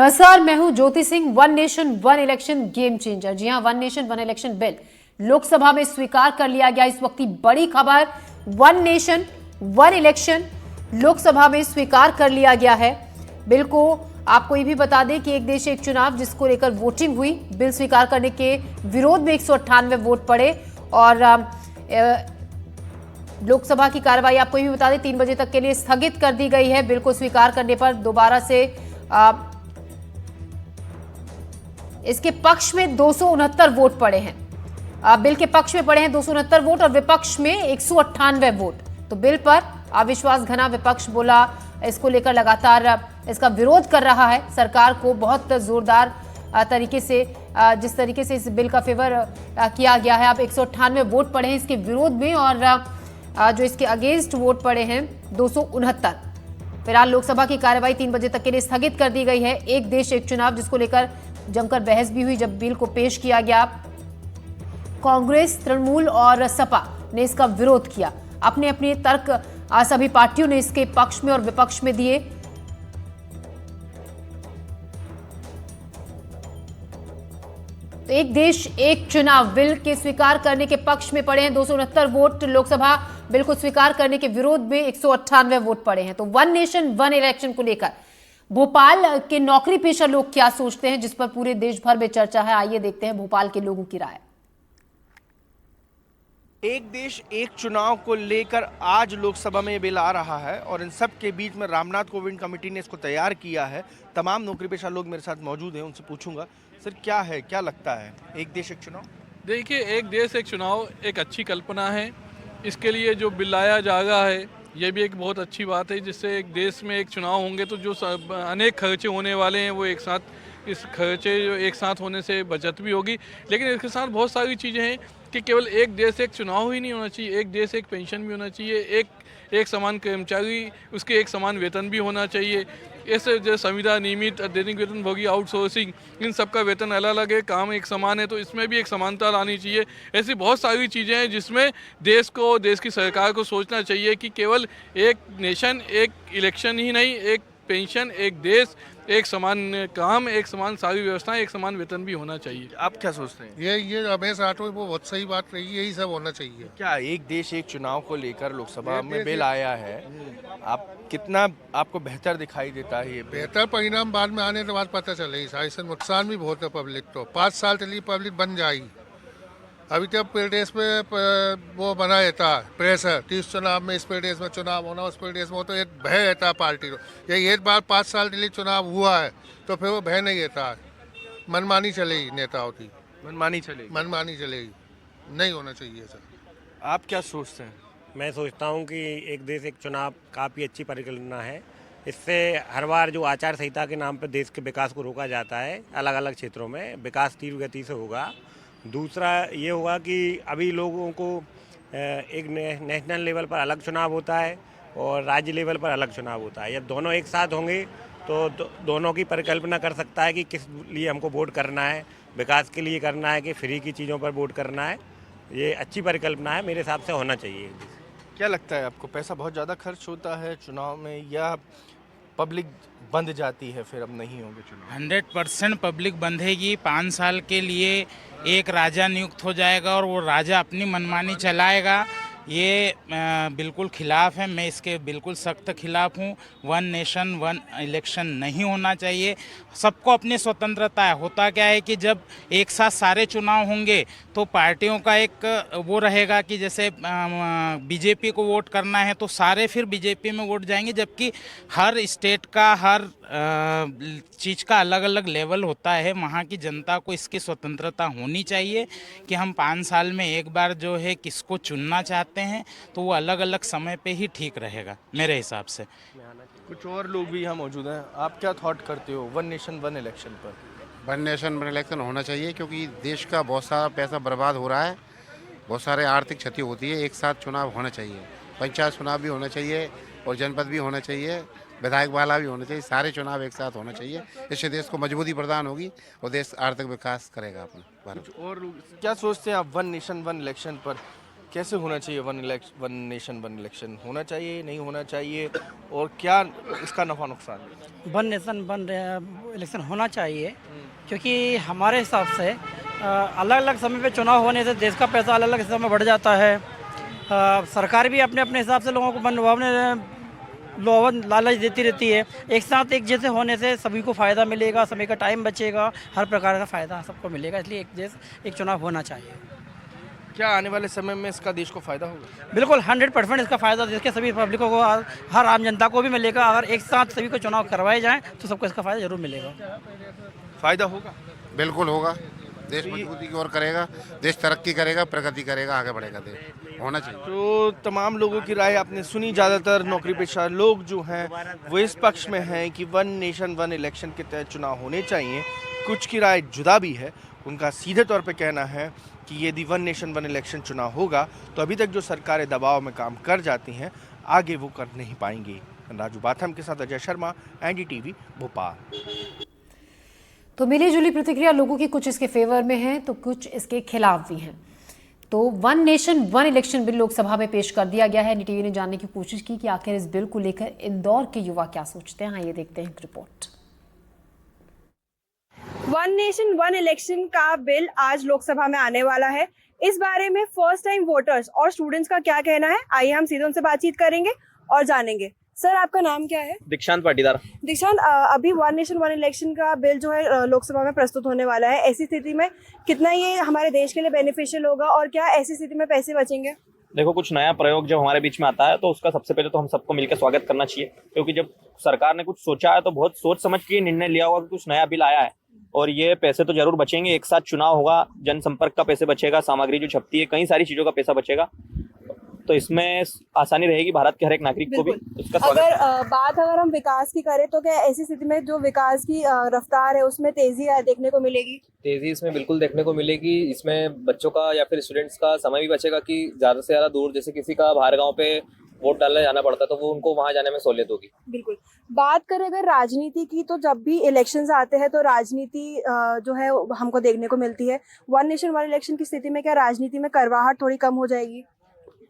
नमस्कार, मैं हूं Jyoti Singh. One nation one election game changer. जी हां, one nation one election bill Lok Sabha में स्वीकार कर लिया गया। इस वक्त की बड़ी खबर, one nation one election Lok Sabha में स्वीकार कर लिया गया है। बिल को आपको ये भी बता दें कि एक देश एक चुनाव जिसको लेकर वोटिंग हुई, बिल स्वीकार करने के विरोध में 198 वोट पड़े और लोकसभा की कार्रवाई आपको ये भी बता दें 3 बजे तक के लिए स्थगित कर दी गई है। बिल को स्वीकार करने पर दोबारा से इसके पक्ष में 269 वोट पड़े हैं। बिल के पक्ष में पड़े हैं 269 वोट और विपक्ष में 198 वोट। तो बिल पर अविश्वास घना विपक्ष बोला, इसको लेकर लगातार इसका विरोध कर रहा है सरकार को बहुत जोरदार तरीके से। जिस तरीके से इस बिल का फेवर किया गया है, अब 198 वोट पड़े हैं इसके विरोध में और जो इसके अगेंस्ट वोट पड़े हैं 269। फिलहाल लोकसभा की कार्यवाही 3 बजे तक के लिए स्थगित कर दी गई है। एक देश एक चुनाव जिसको लेकर जमकर बहस भी हुई जब बिल को पेश किया गया। कांग्रेस, तृणमूल और सपा ने इसका विरोध किया। अपने अपने तर्क सभी पार्टियों ने इसके पक्ष में और विपक्ष में दिए। तो एक देश एक चुनाव बिल के स्वीकार करने के पक्ष में पड़े हैं 269 वोट। लोकसभा बिल को स्वीकार करने के विरोध में 198 वोट पड़े हैं। तो वन नेशन वन इलेक्शन को लेकर भोपाल के नौकरी पेशा लोग क्या सोचते हैं, जिस पर पूरे देश भर में चर्चा है। आइए देखते हैं भोपाल के लोगों की राय। एक देश एक चुनाव को लेकर आज लोकसभा में ये बिल आ रहा है और इन सब के बीच में रामनाथ कोविंद कमेटी ने इसको तैयार किया है। तमाम नौकरी पेशा लोग मेरे साथ मौजूद हैं, उनसे पूछूंगा सर क्या है, क्या लगता है एक देश एक चुनाव? देखिए, एक देश एक चुनाव एक अच्छी कल्पना है। इसके लिए जो बिल लाया जाएगा है ये भी एक बहुत अच्छी बात है, जिससे एक देश में एक चुनाव होंगे तो जो अनेक खर्चे होने वाले हैं वो एक साथ, इस खर्चे जो एक साथ होने से बचत भी होगी। लेकिन इसके साथ बहुत सारी चीज़ें हैं कि केवल एक देश एक चुनाव ही नहीं होना चाहिए, एक देश एक पेंशन भी होना चाहिए, एक समान कर्मचारी उसके एक समान वेतन भी होना चाहिए। ऐसे जो संविदा, नियमित, दैनिक वेतन भोगी, आउटसोर्सिंग, इन सब का वेतन अलग अलग है, काम एक समान है, तो इसमें भी एक समानता लानी चाहिए। ऐसी बहुत सारी चीज़ें हैं जिसमें देश की सरकार को सोचना चाहिए कि केवल एक नेशन एक इलेक्शन ही नहीं, एक पेंशन, एक देश, एक समान काम, एक समान सारी व्यवस्था, एक समान वेतन भी होना चाहिए। आप क्या सोचते हैं? ये रमेश राठौर वो बहुत सही बात रही, यही सब होना चाहिए। क्या एक देश एक चुनाव को लेकर लोकसभा में बिल आया है, आप कितना आपको बेहतर दिखाई देता है ये बिल? बेहतर परिणाम बाद में आने के बाद पता चलेगा। इससे नुकसान भी बहुत है पब्लिक। तो 5 साल चलिए पब्लिक बन जाएगी। अभी तक प्रदेश में वो बना रहता प्रेशर, 30 चुनाव में इस प्रदेश में चुनाव होना, उस प्रदेश में हो, तो एक भय रहता है पार्टी को। ये एक बार 5 साल के लिए चुनाव हुआ है तो फिर वो भय नहीं रहता है। मनमानी चलेगी नेताओं की, मनमानी चलेगी, नहीं होना चाहिए सर। आप क्या सोचते हैं? मैं सोचता हूं कि एक देश एक चुनाव काफ़ी अच्छी परिकल्पना है। इससे हर बार जो आचार संहिता के नाम पर देश के विकास को रोका जाता है, अलग अलग क्षेत्रों में विकास तीव्र गति से होगा। दूसरा ये होगा कि अभी लोगों को एक नेशनल लेवल पर अलग चुनाव होता है और राज्य लेवल पर अलग चुनाव होता है। जब दोनों एक साथ होंगे तो दोनों की परिकल्पना कर सकता है कि किस लिए हमको वोट करना है, विकास के लिए करना है कि फ्री की चीज़ों पर वोट करना है। ये अच्छी परिकल्पना है, मेरे हिसाब से होना चाहिए। क्या लगता है आपको, पैसा बहुत ज़्यादा खर्च होता है चुनाव में या पब्लिक बंध जाती है फिर अब नहीं होंगे चुनाव? 100% पब्लिक बंधेगी। 5 साल के लिए एक राजा नियुक्त हो जाएगा और वो राजा अपनी मनमानी चलाएगा। ये बिल्कुल खिलाफ है, मैं इसके बिल्कुल सख्त खिलाफ हूँ। वन नेशन वन इलेक्शन नहीं होना चाहिए। सबको अपनी स्वतंत्रता है। होता क्या है कि जब एक साथ सारे चुनाव होंगे तो पार्टियों का एक वो रहेगा कि जैसे बीजेपी को वोट करना है तो सारे फिर बीजेपी में वोट जाएंगे, जबकि हर स्टेट का हर चीज़ का अलग अलग लेवल होता है। वहाँ की जनता को इसकी स्वतंत्रता होनी चाहिए कि हम 5 साल में एक बार जो है किसको चुनना चाहते हैं, तो वो अलग अलग समय पे ही ठीक रहेगा मेरे हिसाब से। कुछ और लोग भी यहाँ मौजूद हैं, आप क्या थॉट करते हो वन नेशन वन इलेक्शन पर? वन नेशन वन इलेक्शन होना चाहिए क्योंकि देश का बहुत सारा पैसा बर्बाद हो रहा है, बहुत सारे आर्थिक क्षति होती है। एक साथ चुनाव होना चाहिए, पंचायत चुनाव भी होना चाहिए और जनपद भी होना चाहिए, विधायक वाला भी होना चाहिए। सारे चुनाव एक साथ होना चाहिए। इससे देश को मजबूती प्रदान होगी और देश आर्थिक विकास करेगा अपना भारत। और लोग क्या सोचते हैं आप वन नेशन वन इलेक्शन पर? कैसे होना चाहिए वन नेशन वन इलेक्शन? होना चाहिए, नहीं होना चाहिए, और क्या इसका नफा नुकसान है? वन नेशन वन इलेक्शन होना चाहिए, क्योंकि हमारे हिसाब से अलग अलग समय पे चुनाव होने से देश का पैसा अलग अलग समय बढ़ जाता है। सरकार भी अपने अपने हिसाब से लोगों को लोभन लालच देती रहती है। एक साथ एक जैसे होने से सभी को फ़ायदा मिलेगा, समय का टाइम बचेगा, हर प्रकार का फ़ायदा सबको मिलेगा। इसलिए एक देश एक चुनाव होना चाहिए। क्या आने वाले समय में इसका देश को फायदा होगा? बिल्कुल 100% इसका फ़ायदा देश के सभी पब्लिकों को, हर आम जनता को भी मिलेगा। अगर एक साथ सभी को चुनाव करवाए जाएँ तो सबको इसका फ़ायदा ज़रूर मिलेगा। फायदा होगा? बिल्कुल होगा। देश मजबूती की ओर करेगा, देश तरक्की करेगा, प्रगति करेगा, आगे बढ़ेगा देश। होना चाहिए। तो तमाम लोगों की राय आपने सुनी। ज़्यादातर नौकरी पेशा लोग जो हैं वो इस पक्ष में हैं कि वन नेशन वन इलेक्शन के तहत चुनाव होने चाहिए। कुछ की राय जुदा भी है। उनका सीधे तौर पे कहना है कि यदि वन नेशन वन इलेक्शन चुनाव होगा तो अभी तक जो सरकारें दबाव में काम कर जाती हैं आगे वो कर नहीं पाएंगी। राजू बाथम के साथ अजय शर्मा, NDTV भोपाल। तो मिली जुली प्रतिक्रिया लोगों की कुछ इसके फेवर में है तो कुछ इसके खिलाफ भी हैं। तो one nation one election bill Lok Sabha में पेश कर दिया गया है। NDTV ने जानने की कोशिश की कि आखिर इस बिल को लेकर इंदौर के युवा क्या सोचते हैं। ये देखते हैं एक report. One nation one election का बिल आज लोकसभा में आने वाला है। इस बारे में फर्स्ट टाइम वोटर्स और स्टूडेंट्स का क्या कहना है, आइए हम सीधे उनसे बातचीत करेंगे और जानेंगे। सर, आपका नाम क्या है? दीक्षांत पाटीदार। दीक्षांत, अभी वन नेशन वन इलेक्शन का बिल जो है लोकसभा में प्रस्तुत होने वाला है। ऐसी स्थिति में कितना ये हमारे देश के लिए बेनिफिशियल होगा और क्या ऐसी स्थिति में पैसे बचेंगे? देखो, कुछ नया प्रयोग जब हमारे बीच में आता है तो उसका सबसे पहले तो हम सबको मिलकर स्वागत करना चाहिए, क्योंकि जब सरकार ने कुछ सोचा है तो बहुत सोच समझ के निर्णय लिया होगा कि कुछ नया बिल आया है। और ये पैसे तो जरूर बचेंगे। एक साथ चुनाव होगा, जनसंपर्क का पैसे बचेगा, सामग्री जो छपती है, कई सारी चीजों का पैसा बचेगा, तो इसमें आसानी रहेगी भारत के हर एक नागरिक को भी उसका स्वागत। अगर हम विकास की करें तो क्या ऐसी स्थिति में जो विकास की रफ्तार है उसमें तेजी देखने को मिलेगी? तेजी इसमें बिल्कुल देखने को मिलेगी। इसमें बच्चों का या फिर स्टूडेंट्स का समय भी बचेगा कि ज्यादा से ज्यादा दूर, जैसे किसी का बाहर गांव पे वोट डालने जाना पड़ता है तो वो उनको वहां जाने में सहूलियत होगी। बिल्कुल। बात करें अगर राजनीति की, तो जब भी इलेक्शंस आते हैं तो राजनीति जो है हमको देखने को मिलती है। वन नेशन वन इलेक्शन की स्थिति में क्या राजनीति में करवाहट थोड़ी कम हो जाएगी?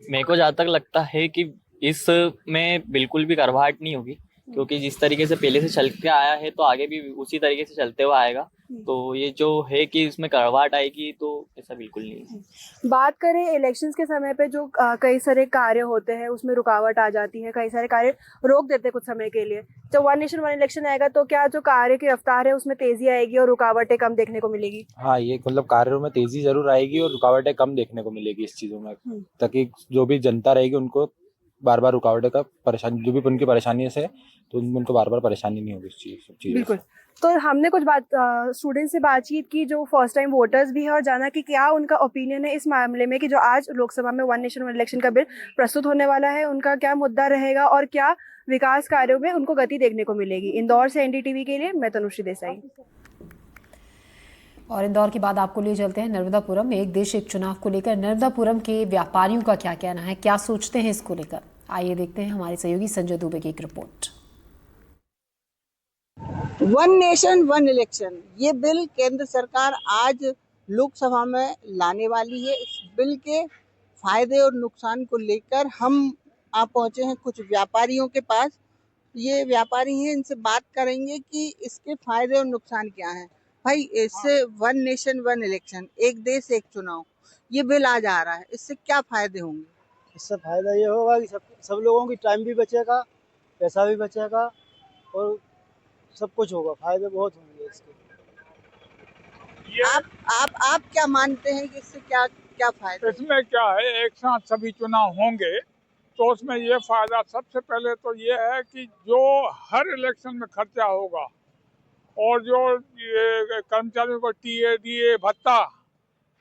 मेरे को जहाँ तक लगता है कि इसमें बिल्कुल भी करवाहट नहीं होगी, क्योंकि जिस तरीके से पहले से चल के आया है तो आगे भी उसी तरीके से चलते हुए आएगा। तो ये जो है कि इसमें करवाहट आएगी तो ऐसा बिल्कुल नहीं है। बात करें इलेक्शंस के समय पे जो कई सारे कार्य होते हैं उसमें रुकावट आ जाती है, कई सारे कार्य रोक देते हैं कुछ समय के लिए। जब वन नेशन वन इलेक्शन आएगा तो क्या जो कार्य की रफ्तार है उसमें तेजी आएगी और रुकावटें कम देखने को मिलेगी? हाँ, ये मतलब कार्यों में तेजी जरूर आएगी और रुकावटें कम देखने को मिलेगी इस चीजों में, ताकि जो भी जनता रहेगी उनको बार बार रुकावटें का परेशानी, जो भी उनकी परेशानी से तो उनको बार बार परेशानी नहीं होगी इस चीज। बिल्कुल। तो हमने कुछ स्टूडेंट से बातचीत की जो फर्स्ट टाइम वोटर्स भी है और जाना कि क्या उनका ओपिनियन है इस मामले में कि जो आज लोकसभा में वन नेशन वन इलेक्शन का बिल प्रस्तुत होने वाला है, उनका क्या मुद्दा रहेगा और क्या विकास कार्यों में उनको गति देखने को मिलेगी। इंदौर से NDTV के लिए मैं तनुश्री देसाई। और इंदौर के बाद आपको ले चलते हैं नर्मदापुरम। एक देश एक चुनाव को लेकर नर्मदापुरम के व्यापारियों का क्या कहना है, क्या सोचते हैं इसको लेकर, आइए देखते हैं हमारे सहयोगी संजय दुबे की एक report. One nation one election, ये बिल केंद्र सरकार आज लोकसभा में लाने वाली है। इस बिल के फायदे और नुकसान को लेकर हम आप पहुंचे हैं कुछ व्यापारियों के पास। ये व्यापारी हैं, इनसे बात करेंगे कि इसके फायदे और नुकसान क्या हैं। भाई, इससे वन नेशन वन इलेक्शन, एक देश एक चुनाव, ये बिल आज आ रहा है, इससे क्या फायदे होंगे? इससे फायदा ये होगा कि सब लोगों की टाइम भी बचेगा, पैसा भी बचेगा और सब कुछ होगा। फायदे बहुत होंगे इसके। आप क्या मानते हैं कि इससे क्या क्या फायदा? इसमें क्या है, एक साथ सभी चुनाव होंगे तो उसमें ये फायदा सबसे पहले तो ये है कि जो हर इलेक्शन में खर्चा होगा और जो कर्मचारियों को TA DA भत्ता,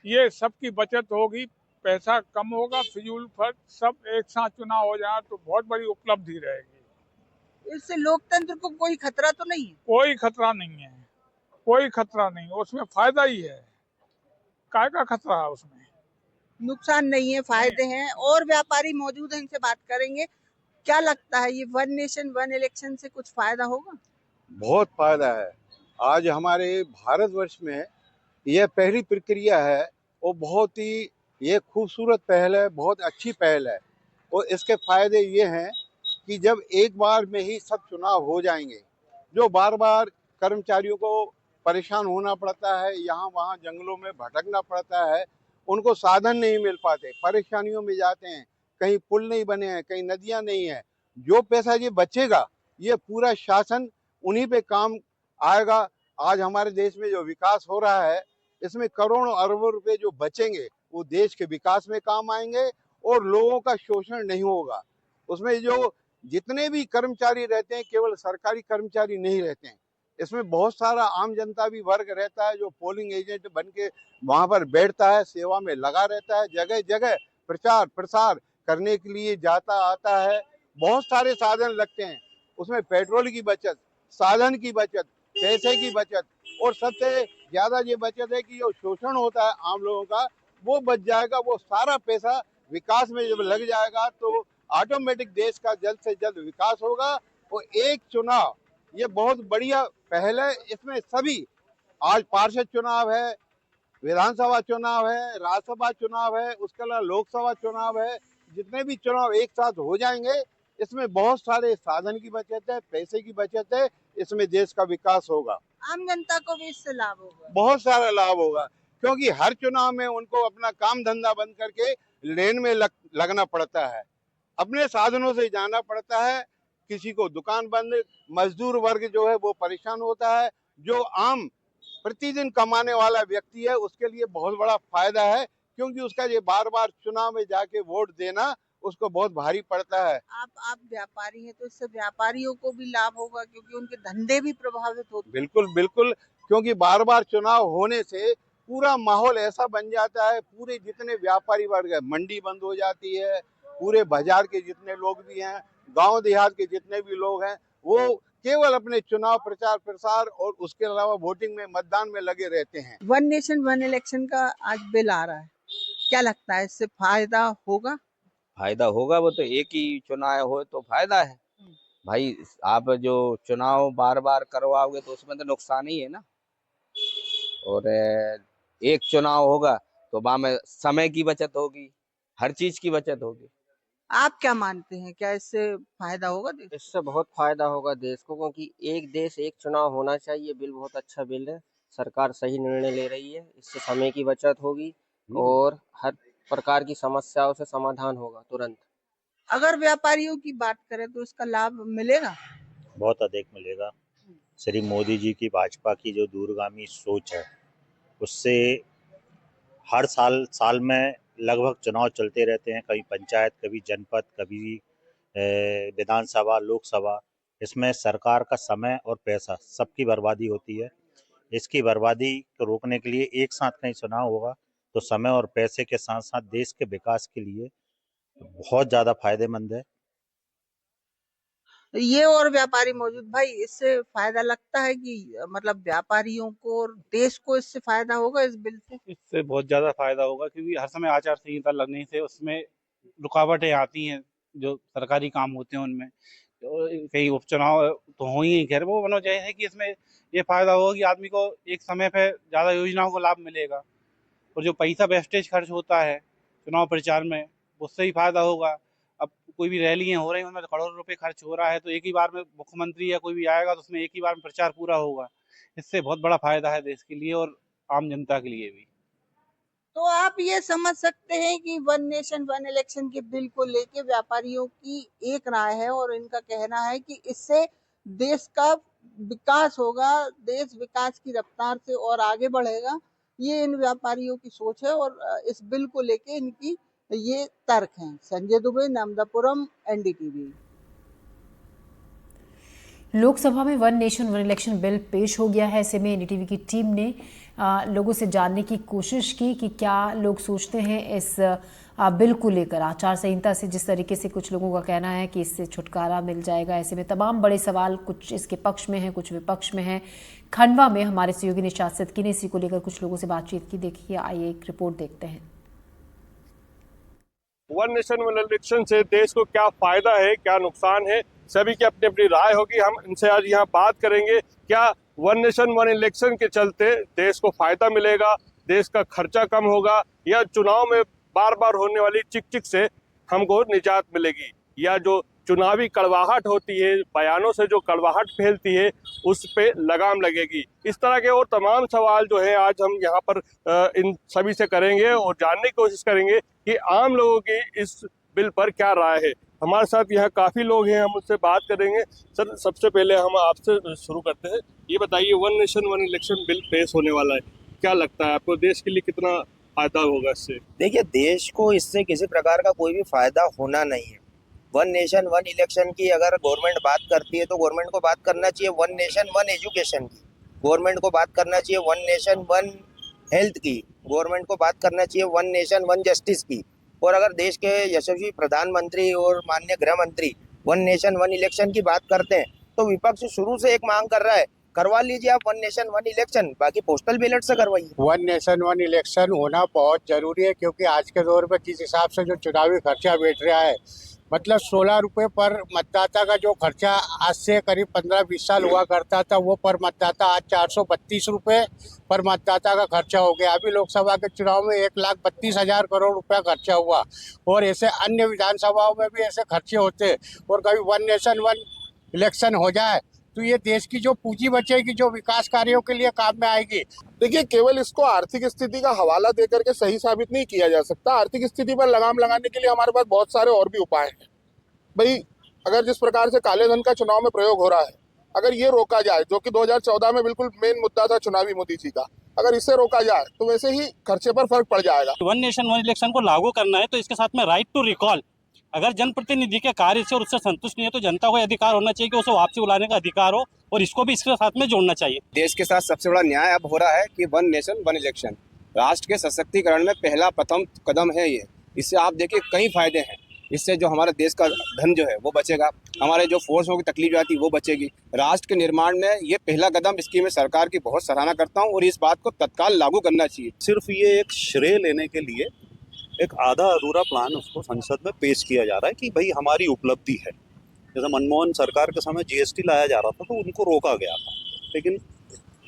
ये सबकी बचत होगी, पैसा कम होगा, फिजूल खर्च सब एक साथ चुनाव हो जाए तो बहुत बड़ी उपलब्धि रहेगी। इससे लोकतंत्र को कोई खतरा तो नहीं है? कोई खतरा नहीं है, कोई खतरा नहीं, उसमें फायदा ही है। काय का खतरा है उसमें? नुकसान नहीं है, फायदे हैं। और व्यापारी मौजूद हैं, इनसे बात करेंगे। क्या लगता है ये वन नेशन वन इलेक्शन से कुछ फायदा होगा? बहुत फायदा है। आज हमारे भारतवर्ष में यह पहली प्रक्रिया है और बहुत ही ये खूबसूरत पहल है, बहुत अच्छी पहल है। और इसके फायदे ये हैं कि जब एक बार में ही सब चुनाव हो जाएंगे, जो बार बार कर्मचारियों को परेशान होना पड़ता है, यहाँ वहाँ जंगलों में भटकना पड़ता है, उनको साधन नहीं मिल पाते, परेशानियों में जाते हैं, कहीं पुल नहीं बने हैं, कहीं नदियाँ नहीं है। जो पैसा ये बचेगा, ये पूरा शासन उन्हीं पे काम आएगा। आज हमारे देश में जो विकास हो रहा है, इसमें करोड़ों अरबों रुपए जो बचेंगे वो देश के विकास में काम आएंगे और लोगों का शोषण नहीं होगा। उसमें जो जितने भी कर्मचारी रहते हैं, केवल सरकारी कर्मचारी नहीं रहते हैं, इसमें बहुत सारा आम जनता भी वर्ग रहता है जो पोलिंग एजेंट बन के वहाँ पर बैठता है, सेवा में लगा रहता है, जगह जगह प्रचार प्रसार करने के लिए जाता आता है। बहुत सारे साधन लगते हैं, उसमें पेट्रोल की बचत, साधन की बचत, पैसे की बचत, और सबसे ज्यादा ये बचत है कि जो शोषण होता है आम लोगों का वो बच जाएगा। वो सारा पैसा विकास में जब लग जाएगा तो ऑटोमेटिक देश का जल्द से जल्द विकास होगा। और एक चुनाव ये बहुत बढ़िया पहल है। इसमें सभी, आज पार्षद चुनाव है, विधानसभा चुनाव है, राज्यसभा चुनाव है, उसके अलावा लोकसभा चुनाव है, जितने भी चुनाव एक साथ हो जाएंगे, इसमें बहुत सारे साधन की बचत है, पैसे की बचत है, इसमें देश का विकास होगा। आम जनता को भी इससे लाभ होगा, बहुत सारा लाभ होगा, क्योंकि हर चुनाव में उनको अपना काम धंधा बंद करके लेन में लगना पड़ता है, अपने साधनों से जाना पड़ता है। किसी को दुकान बंद, मजदूर वर्ग जो है वो परेशान होता है। जो आम प्रतिदिन कमाने वाला व्यक्ति है उसके लिए बहुत बड़ा फायदा है, क्योंकि उसका ये बार बार चुनाव में जाके वोट देना उसको बहुत भारी पड़ता है। आप व्यापारी हैं तो इससे व्यापारियों को भी लाभ होगा, क्योंकि उनके धंधे भी प्रभावित होते हैं। बिल्कुल बिल्कुल, क्योंकि बार बार चुनाव होने से पूरा माहौल ऐसा बन जाता है, पूरे जितने व्यापारी वर्ग है, मंडी बंद हो जाती है, पूरे बाजार के जितने लोग भी हैं, गांव देहात के जितने भी लोग हैं, वो केवल अपने चुनाव प्रचार प्रसार और उसके अलावा वोटिंग में, मतदान में लगे रहते हैं। वन नेशन वन इलेक्शन का आज बिल आ रहा है, क्या लगता है इससे फायदा होगा? फायदा होगा, वो तो एक ही चुनाव हो तो फायदा है भाई। आप जो चुनाव बार बार करवाओगे तो उसमें तो नुकसान ही है ना। और एक चुनाव होगा तो वहाँ में समय की बचत होगी, हर चीज की बचत होगी। आप क्या मानते हैं, क्या इससे फायदा होगा? इससे बहुत फायदा होगा देश को, क्योंकि एक देश एक चुनाव होना चाहिए। बिल बहुत अच्छा बिल है, सरकार सही निर्णय ले रही है। इससे समय की बचत होगी और हर प्रकार की समस्याओं से समाधान होगा तुरंत। अगर व्यापारियों की बात करें तो इसका लाभ मिलेगा? बहुत अधिक मिलेगा। श्री मोदी जी की, भाजपा की जो दूरगामी सोच है, उससे हर साल में लगभग चुनाव चलते रहते हैं, कभी पंचायत, कभी जनपद, कभी विधानसभा, लोकसभा। इसमें सरकार का समय और पैसा सबकी बर्बादी होती है। इसकी बर्बादी को रोकने के लिए एक साथ कहीं चुनाव होगा तो समय और पैसे के साथ साथ देश के विकास के लिए बहुत ज़्यादा फायदेमंद है। ये और व्यापारी मौजूद, भाई इससे फायदा लगता है कि मतलब व्यापारियों को और देश को इससे फायदा होगा इस बिल से? इससे बहुत ज़्यादा फायदा होगा, क्योंकि हर समय आचार संहिता लगने से उसमें रुकावटें आती हैं जो सरकारी काम होते हैं उनमें। तो कई उपचुनाव तो हो ही, खैर वो होना चाहिए कि इसमें ये फायदा होगा कि आदमी को एक समय पे ज़्यादा योजनाओं का लाभ मिलेगा, और जो पैसा वेस्टेज खर्च होता है चुनाव प्रचार में उससे ही फायदा होगा। अब कोई भी रैलियाँ हो रही हैं उनमें करोड़ों रुपए खर्च हो रहा है, तो एक ही बार में मुख्यमंत्री या कोई भी आएगा तो उसमें एक ही बार में प्रचार पूरा होगा। इससे बहुत बड़ा फायदा है देश के लिए और आम जनता के लिए भी। तो आप ये समझ सकते हैं कि वन नेशन वन इलेक्शन के बिल को लेके व्यापारियों की एक राय है और इनका कहना है कि इससे देश का विकास होगा, देश विकास की रफ्तार से और आगे बढ़ेगा। ये इन व्यापारियों की सोच है और इस बिल को लेके इनकी ये तर्क हैं। संजय दुबे, नर्मदापुरम, एनडीटीवी। लोकसभा में one nation one election bill पेश हो गया है। ऐसे में एनडीटीवी की टीम ने लोगों से जानने की कोशिश की कि क्या लोग सोचते हैं इस बिल को लेकर। आचार संहिता से जिस तरीके से कुछ लोगों का कहना है कि इससे छुटकारा मिल जाएगा, ऐसे में तमाम बड़े सवाल कुछ इसके पक्ष में हैं, कुछ विपक्ष में हैं। खंडवा में हमारे सहयोगी निशात सिद्दीकी ने इसी को लेकर कुछ लोगों से बातचीत की। देखिए, आइए एक रिपोर्ट देखते हैं। वन नेशन वन इलेक्शन से देश को क्या फायदा है, क्या नुकसान है, सभी की अपनी अपनी राय होगी। हम इनसे आज यहाँ बात करेंगे, क्या वन नेशन वन इलेक्शन के चलते देश को फायदा मिलेगा, देश का खर्चा कम होगा, या चुनाव में बार बार होने वाली चिक चिक से हमको निजात मिलेगी, या जो चुनावी कड़वाहट होती है, बयानों से जो कड़वाहट फैलती है, उस पे लगाम लगेगी। इस तरह के और तमाम सवाल जो है आज हम यहाँ पर इन सभी से करेंगे और जानने की कोशिश करेंगे कि आम लोगों की इस बिल पर क्या राय है। हमारे साथ यहाँ काफ़ी लोग हैं, हम उससे बात करेंगे। सर, सबसे पहले हम आपसे शुरू करते हैं, ये बताइए, one nation one election bill पेश होने वाला है, क्या लगता है आपको देश के लिए कितना फायदा होगा इससे? देखिए, देश को इससे किसी प्रकार का कोई भी फायदा होना नहीं है। वन नेशन वन इलेक्शन की अगर गवर्नमेंट बात करती है तो गवर्नमेंट को बात करना चाहिए वन नेशन वन एजुकेशन की, गवर्नमेंट को बात करना चाहिए वन नेशन वन हेल्थ की, गवर्नमेंट को बात करना चाहिए वन नेशन वन जस्टिस की। और अगर देश के यशस्वी प्रधानमंत्री और माननीय गृह मंत्री वन नेशन वन इलेक्शन की बात करते हैं तो विपक्ष शुरू से एक मांग कर रहा है, करवा लीजिए आप वन नेशन वन इलेक्शन, बाकी पोस्टल बैलेट से करवाइए। वन नेशन वन इलेक्शन होना बहुत जरूरी है, क्योंकि आज के दौर में जिस हिसाब से जो चुनावी खर्चा बैठ रहा है, मतलब 16 रुपये पर मतदाता का जो खर्चा आज से करीब 15-20 साल हुआ करता था, वो पर मतदाता आज 432 रुपये पर मतदाता का खर्चा हो गया। अभी लोकसभा के चुनाव में 1,32,000 करोड़ रुपया खर्चा हुआ, और ऐसे अन्य विधानसभाओं में भी ऐसे खर्चे होते। और कभी वन नेशन वन इलेक्शन हो जाए तो ये देश की जो पूंजी बचेगी, जो विकास कार्यों के लिए काम में आएगी। देखिए, केवल इसको आर्थिक स्थिति का हवाला देकर के सही साबित नहीं किया जा सकता। आर्थिक स्थिति पर लगाम लगाने के लिए हमारे पास बहुत सारे और भी उपाय हैं। भाई, अगर जिस प्रकार से काले धन का चुनाव में प्रयोग हो रहा है, अगर ये रोका जाए, जो कि 2014 में बिल्कुल मेन मुद्दा था चुनावी मोदी जी का, अगर इसे रोका जाए तो वैसे ही खर्चे पर फर्क पड़ जाएगा। वन नेशन वन इलेक्शन को लागू करना है तो इसके साथ में राइट टू रिकॉल, अगर जनप्रतिनिधि के कार्य से और उससे संतुष्ट नहीं है तो जनता को अधिकार होना चाहिए कि उसे वापसी बुलाने का अधिकार हो, और इसको भी इसके साथ में जोड़ना चाहिए। देश के साथ सबसे बड़ा न्याय अब हो रहा है कि वन नेशन वन इलेक्शन राष्ट्र के सशक्तिकरण में पहला प्रथम कदम है ये। इससे आप देखिए कई फायदे हैं। इससे जो हमारे देश का धन जो है वो बचेगा, हमारे जो फोर्सों की तकलीफ आती है वो बचेगी। राष्ट्र के निर्माण में ये पहला कदम, इसकी मैं सरकार की बहुत सराहना करता हूँ और इस बात को तत्काल लागू करना चाहिए। सिर्फ ये एक श्रेय लेने के लिए एक आधा अधूरा प्लान उसको संसद में पेश किया जा रहा है कि भाई हमारी उपलब्धि है। जैसे मनमोहन सरकार के समय जीएसटी लाया जा रहा था तो उनको रोका गया था, लेकिन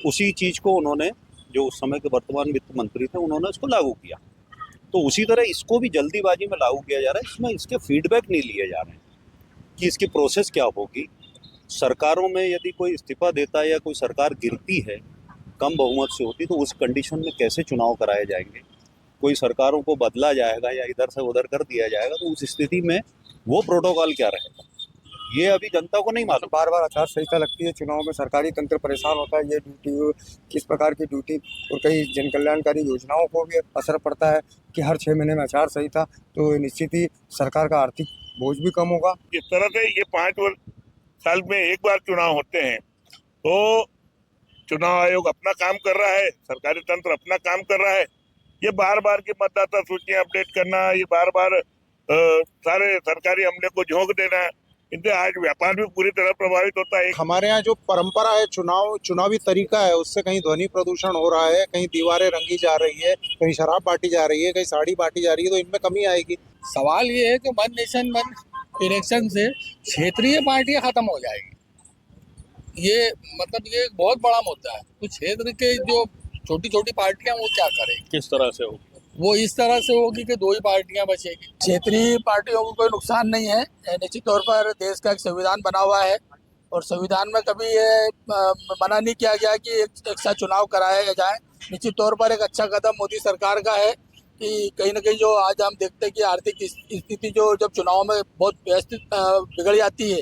उसी चीज़ को उन्होंने, जो उस समय के वर्तमान वित्त मंत्री थे, उन्होंने उसको लागू किया। तो उसी तरह इसको भी जल्दीबाजी में लागू किया जा रहा है। इसमें इसके फीडबैक नहीं लिए जा रहे हैं कि इसकी प्रोसेस क्या होगी। सरकारों में यदि कोई इस्तीफा देता है या कोई सरकार गिरती है, कम बहुमत से होती, तो उस कंडीशन में कैसे चुनाव कराए जाएंगे, कोई सरकारों को बदला जाएगा या इधर से उधर कर दिया जाएगा, तो उस स्थिति में वो प्रोटोकॉल क्या रहेगा, ये अभी जनता को नहीं मालूम। बार बार आचार संहिता लगती है, चुनाव में सरकारी तंत्र परेशान होता है। ये ड्यूटी, किस प्रकार की ड्यूटी, और कई जन कल्याणकारी योजनाओं को भी असर पड़ता है कि हर 6 महीने में आचार संहिता, तो निश्चित ही सरकार का आर्थिक बोझ भी कम होगा। जिस तरह से ये 5 साल में एक बार चुनाव होते हैं, तो चुनाव आयोग अपना काम कर रहा है, सरकारी तंत्र अपना काम कर रहा है। ये बार बार की मतदाता सूचियां अपडेट करना, ये बार बार सारे सरकारी अमले को झोंक देना, इनसे आज व्यापार भी पूरी तरह प्रभावित होता है। हमारे यहाँ जो परंपरा है, चुनावी तरीका है, उससे कहीं ध्वनि प्रदूषण हो रहा है, कहीं दीवारें रंगी जा रही है, कहीं शराब बांटी जा रही है, कहीं साड़ी बांटी जा रही है, तो इनमें कमी आएगी। सवाल ये है कि वन नेशन वन इलेक्शन से क्षेत्रीय पार्टियां खत्म हो जाएगी। ये मतलब ये एक बहुत बड़ा मुद्दा है। तो क्षेत्र के जो छोटी छोटी पार्टियां वो क्या करेंगी, किस तरह से हो? वो इस तरह से होगी कि 2 ही पार्टियां बचेगी। क्षेत्रीय पार्टियों को कोई नुकसान नहीं है। निश्चित तौर पर देश का एक संविधान बना हुआ है और संविधान में कभी ये मना नहीं किया गया कि एक साथ चुनाव कराया जाए। निश्चित तौर पर एक अच्छा कदम मोदी सरकार का है कि कहीं ना कहीं जो आज हम देखते हैं कि आर्थिक स्थिति जो जब चुनाव में बहुत व्यवस्थित बिगड़ जाती है,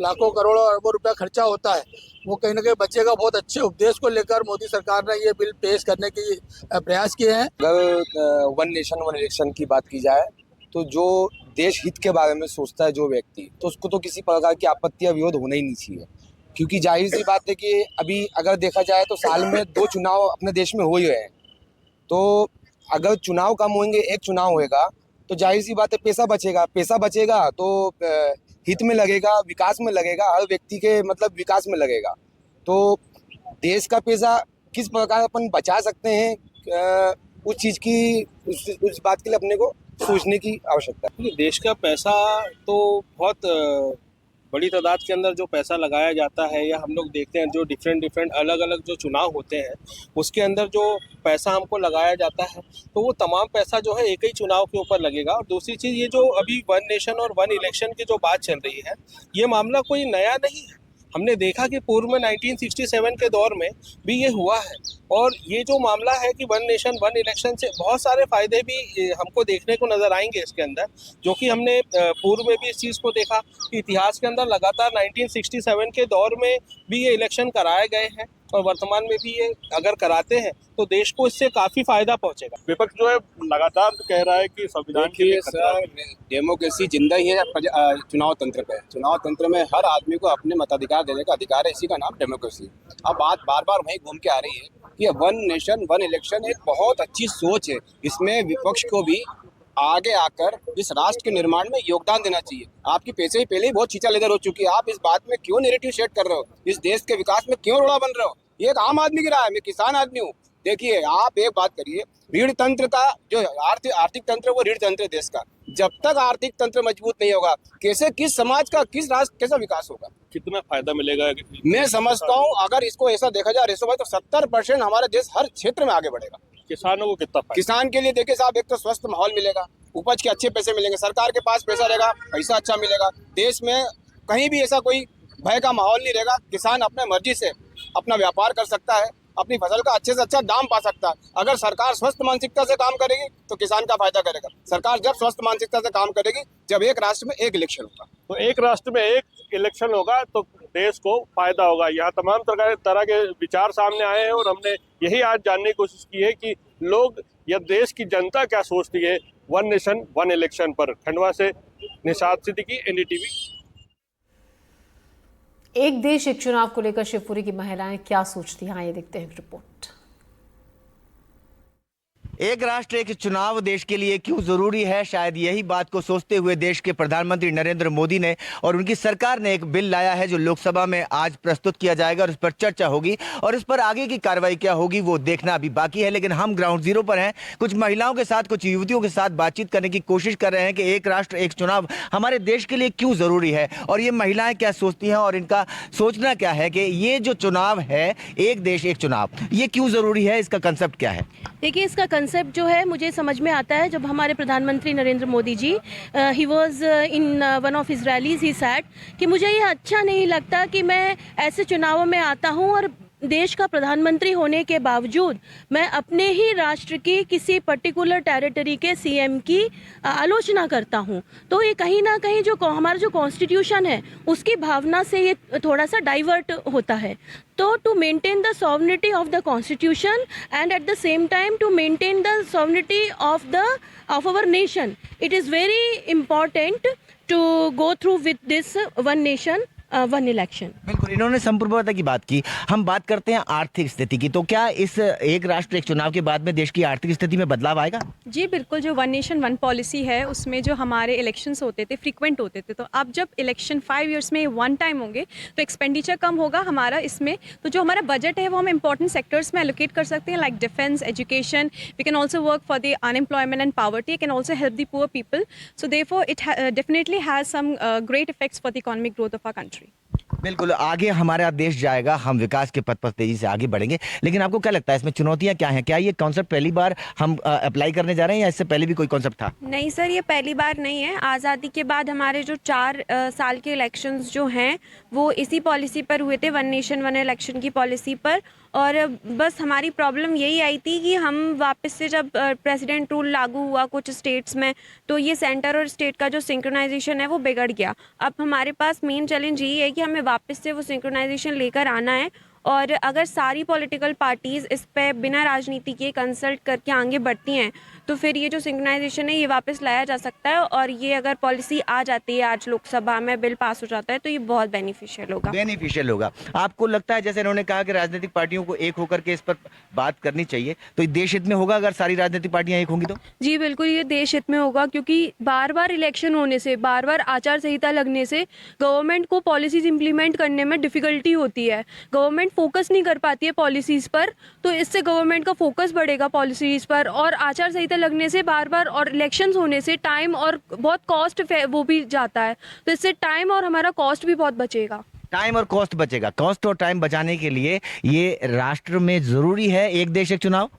लाखों करोड़ों अरबों रुपया खर्चा होता है, वो कहीं ना कहीं बचेगा। बहुत अच्छे उपदेश को लेकर मोदी सरकार ने ये बिल पेश करने की प्रयास किए हैं। अगर वन नेशन वन इलेक्शन की बात की जाए तो जो देश हित के बारे में सोचता है जो व्यक्ति, तो उसको तो किसी प्रकार की आपत्ति या विरोध होना ही नहीं चाहिए, क्योंकि जाहिर सी बात है कि अभी अगर देखा जाए तो साल में 2 चुनाव अपने देश में हो ही रहे हैं। तो अगर चुनाव कम होंगे, एक चुनाव होएगा, तो जाहिर सी बात है पैसा बचेगा तो हित में लगेगा, विकास में लगेगा, हर व्यक्ति के मतलब विकास में लगेगा। तो देश का पैसा किस प्रकार अपन बचा सकते हैं, उस चीज़ की उस बात के लिए अपने को सोचने की आवश्यकता है। देश का पैसा तो बहुत बड़ी तादाद के अंदर जो पैसा लगाया जाता है, या हम लोग देखते हैं जो डिफरेंट अलग अलग जो चुनाव होते हैं उसके अंदर जो पैसा हमको लगाया जाता है, तो वो तमाम पैसा जो है एक ही चुनाव के ऊपर लगेगा। और दूसरी चीज़, ये जो अभी वन नेशन और वन इलेक्शन की जो बात चल रही है, ये मामला कोई नया नहीं है। हमने देखा कि पूर्व में 1967 के दौर में भी ये हुआ है। और ये जो मामला है कि वन नेशन वन इलेक्शन से बहुत सारे फ़ायदे भी हमको देखने को नज़र आएंगे इसके अंदर, जो कि हमने पूर्व में भी इस चीज़ को देखा कि इतिहास के अंदर लगातार 1967 के दौर में भी ये इलेक्शन कराए गए हैं, और वर्तमान में भी ये अगर कराते हैं तो देश को इससे काफ़ी फ़ायदा पहुँचेगा। विपक्ष जो है लगातार कह रहा है कि संविधान के लिए सर, डेमोक्रेसी जिंदा ही है चुनाव तंत्र पे। चुनाव तंत्र में हर आदमी को अपने मताधिकार देने का अधिकार है, इसी का नाम डेमोक्रेसी। अब बात बार बार वहीं घूम के आ रही है कि वन नेशन वन इलेक्शन एक बहुत अच्छी सोच है। इसमें विपक्ष को भी आगे आकर इस राष्ट्र के निर्माण में योगदान देना चाहिए। आपकी पैसे ही पहले ही बहुत चीचा लेदर हो चुकी है, आप इस बात में क्यों नेरेटिव सेट कर रहे हो? इस देश के विकास में क्यों रोड़ा बन रहे हो? ये एक आम आदमी की राय है, मैं किसान आदमी हूँ। देखिए, आप एक बात करिए, ऋण तंत्र का जो आर्थिक तंत्र, वो ऋण तंत्र देश का। जब तक आर्थिक तंत्र मजबूत नहीं होगा, कैसे किस समाज का, किस राष्ट्र कैसा विकास होगा? कितना फायदा मिलेगा? मैं समझता हूँ अगर इसको ऐसा देखा जाए रेशो भाई, तो 70% हमारा देश हर क्षेत्र में आगे बढ़ेगा। किसानों को कितना फायदा? किसान के लिए देखिए साहब, एक तो स्वस्थ माहौल मिलेगा, उपज के अच्छे पैसे मिलेंगे, सरकार के पास पैसा रहेगा, पैसा अच्छा मिलेगा, देश में कहीं भी ऐसा कोई भय का माहौल नहीं रहेगा। किसान अपने मर्जी से अपना व्यापार कर सकता है, अपनी फसल का अच्छे से अच्छा दाम पा सकता है। अगर सरकार स्वस्थ मानसिकता से काम करेगी तो किसान का फायदा करेगा। सरकार जब स्वस्थ मानसिकता से काम करेगी, जब एक राष्ट्र में एक इलेक्शन होगा, तो एक राष्ट्र में एक इलेक्शन होगा तो देश को फायदा होगा। यहाँ तमाम तरह के विचार सामने आए हैं, और हमने यही आज जानने की कोशिश की है कि लोग या देश की जनता क्या सोचती है वन नेशन वन इलेक्शन पर। खंडवा से निशात सिद्दीकी, एनडीटीवी। एक देश एक चुनाव को लेकर शिवपुरी की महिलाएं क्या सोचती हैं, ये देखते हैं रिपोर्ट। एक राष्ट्र एक चुनाव देश के लिए क्यों जरूरी है, शायद यही बात को सोचते हुए देश के प्रधानमंत्री नरेंद्र मोदी ने और उनकी सरकार ने एक बिल लाया है जो लोकसभा में आज प्रस्तुत किया जाएगा और उस पर चर्चा होगी, और इस पर आगे की कार्रवाई क्या होगी वो देखना अभी बाकी है। लेकिन हम ग्राउंड जीरो पर हैं, कुछ महिलाओं के साथ, कुछ युवतियों के साथ बातचीत करने की कोशिश कर रहे हैं कि एक राष्ट्र एक चुनाव हमारे देश के लिए क्यों जरूरी है, और ये महिलाएं क्या सोचती हैं और इनका सोचना क्या है कि ये जो चुनाव है, एक देश एक चुनाव, ये क्यों जरूरी है, इसका कंसेप्ट क्या है। देखिए, इसका कंसेप्ट जो है मुझे समझ में आता है जब हमारे प्रधानमंत्री Narendra Modi ji he was in one of his rallies, he said कि मुझे ये अच्छा नहीं लगता कि मैं ऐसे चुनावों में आता हूँ और देश का प्रधानमंत्री होने के बावजूद मैं अपने ही राष्ट्र की किसी पर्टिकुलर टेरिटरी के सीएम की आलोचना करता हूं। तो ये कहीं ना कहीं जो हमारा जो कॉन्स्टिट्यूशन है उसकी भावना से ये थोड़ा सा डाइवर्ट होता है। तो to maintain the sovereignty of the constitution and at the same time to maintain the sovereignty of our nation, it is very important to go through with this one nation one election. बिल्कुल, इन्होंने संप्रभुता की बात की। हम बात करते हैं आर्थिक स्थिति की, तो क्या इस एक राष्ट्र एक चुनाव के बाद में देश की आर्थिक स्थिति में बदलाव आएगा? जी बिल्कुल, जो वन नेशन वन पॉलिसी है उसमें जो हमारे इलेक्शंस होते थे फ्रीक्वेंट होते थे, तो अब जब इलेक्शन 5 ईयर्स में वन टाइम होंगे तो एक्सपेंडिचर कम होगा हमारा इसमें। तो जो हमारा बजट है वो हम इंपॉर्टेंट सेक्टर्स में एलोकेट कर सकते हैं, like defence, education. We can also work for the unemployment and poverty, can also help the poor people. So therefore it definitely has some great effects for the economic growth of our country. बिल्कुल, आगे हमारा देश जाएगा, हम विकास के पथ पर तेजी से आगे बढ़ेंगे। लेकिन आपको क्या लगता है इसमें चुनौतियां क्या हैं? क्या ये कॉन्सेप्ट पहली बार हम अप्लाई करने जा रहे हैं या इससे पहले भी कोई कॉन्सेप्ट था? नहीं सर, ये पहली बार नहीं है। आज़ादी के बाद हमारे जो 4 साल के इलेक्शंस जो हैं वो इसी पॉलिसी पर हुए थे, वन नेशन वन इलेक्शन की पॉलिसी पर। और बस हमारी प्रॉब्लम यही आई थी कि हम वापस से जब प्रेसिडेंट रूल लागू हुआ कुछ स्टेट्स में, तो ये सेंटर और स्टेट का जो सिंक्रोनाइजेशन है वो बिगड़ गया। अब हमारे पास मेन चैलेंज यही है कि हमें वापस से वो सिंक्रोनाइजेशन लेकर आना है, और अगर सारी पॉलिटिकल पार्टीज़ इस पे बिना राजनीति के कंसल्ट करके आगे बढ़ती हैं तो फिर ये जो सिंक्रोनाइजेशन है ये वापस लाया जा सकता है। और ये अगर पॉलिसी आ जाती है, आज लोकसभा में बिल पास हो जाता है, तो ये बहुत बेनिफिशियल होगा। आपको लगता है, जैसे इन्होंने कहा कि राजनीतिक पार्टियों को एक होकर के इस पर बात करनी चाहिए, तो देश हित में होगा अगर सारी राजनीतिक पार्टियां एक होंगी तो? जी बिल्कुल, ये देश हित में होगा, क्योंकि बार बार इलेक्शन होने से, बार बार आचार संहिता लगने से गवर्नमेंट को पॉलिसीज इंप्लीमेंट करने में डिफिकल्टी होती है। गवर्नमेंट गवर्नमेंट फोकस नहीं कर पाती है पॉलिसीज़ पर, तो इससे गवर्नमेंट का फोकस बढ़ेगा पॉलिसीज़ पर, और आचार संहिता लगने से बार बार और इलेक्शंस होने से टाइम और बहुत कॉस्ट वो भी जाता है, तो इससे टाइम और हमारा कॉस्ट भी बहुत बचेगा। टाइम और कॉस्ट बचेगा। कॉस्ट और टाइम बचाने के लिए ये राष्ट्र में जरूरी है एक देश एक चुनाव।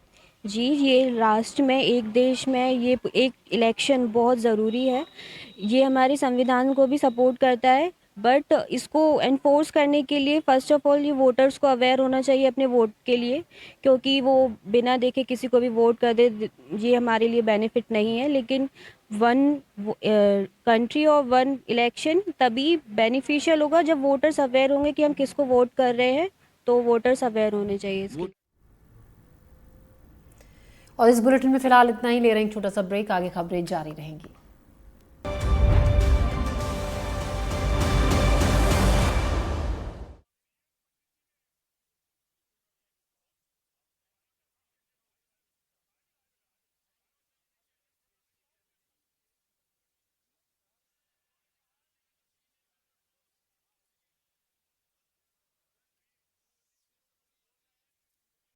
जी, ये राष्ट्र में एक देश में ये एक इलेक्शन बहुत ज़रूरी है। ये हमारे संविधान को भी सपोर्ट करता है, बट इसको एनफोर्स करने के लिए फर्स्ट ऑफ ऑल ये वोटर्स को अवेयर होना चाहिए अपने वोट के लिए, क्योंकि वो बिना देखे किसी को भी वोट कर दे, ये हमारे लिए बेनिफिट नहीं है। लेकिन वन कंट्री और वन इलेक्शन तभी बेनिफिशियल होगा जब वोटर्स अवेयर होंगे कि हम किसको वोट कर रहे हैं, तो वोटर्स अवेयर होने चाहिए इसके। और इस बुलेटिन में फिलहाल इतना ही, ले रहे हैं छोटा सा ब्रेक, आगे खबरें जारी रहेंगी।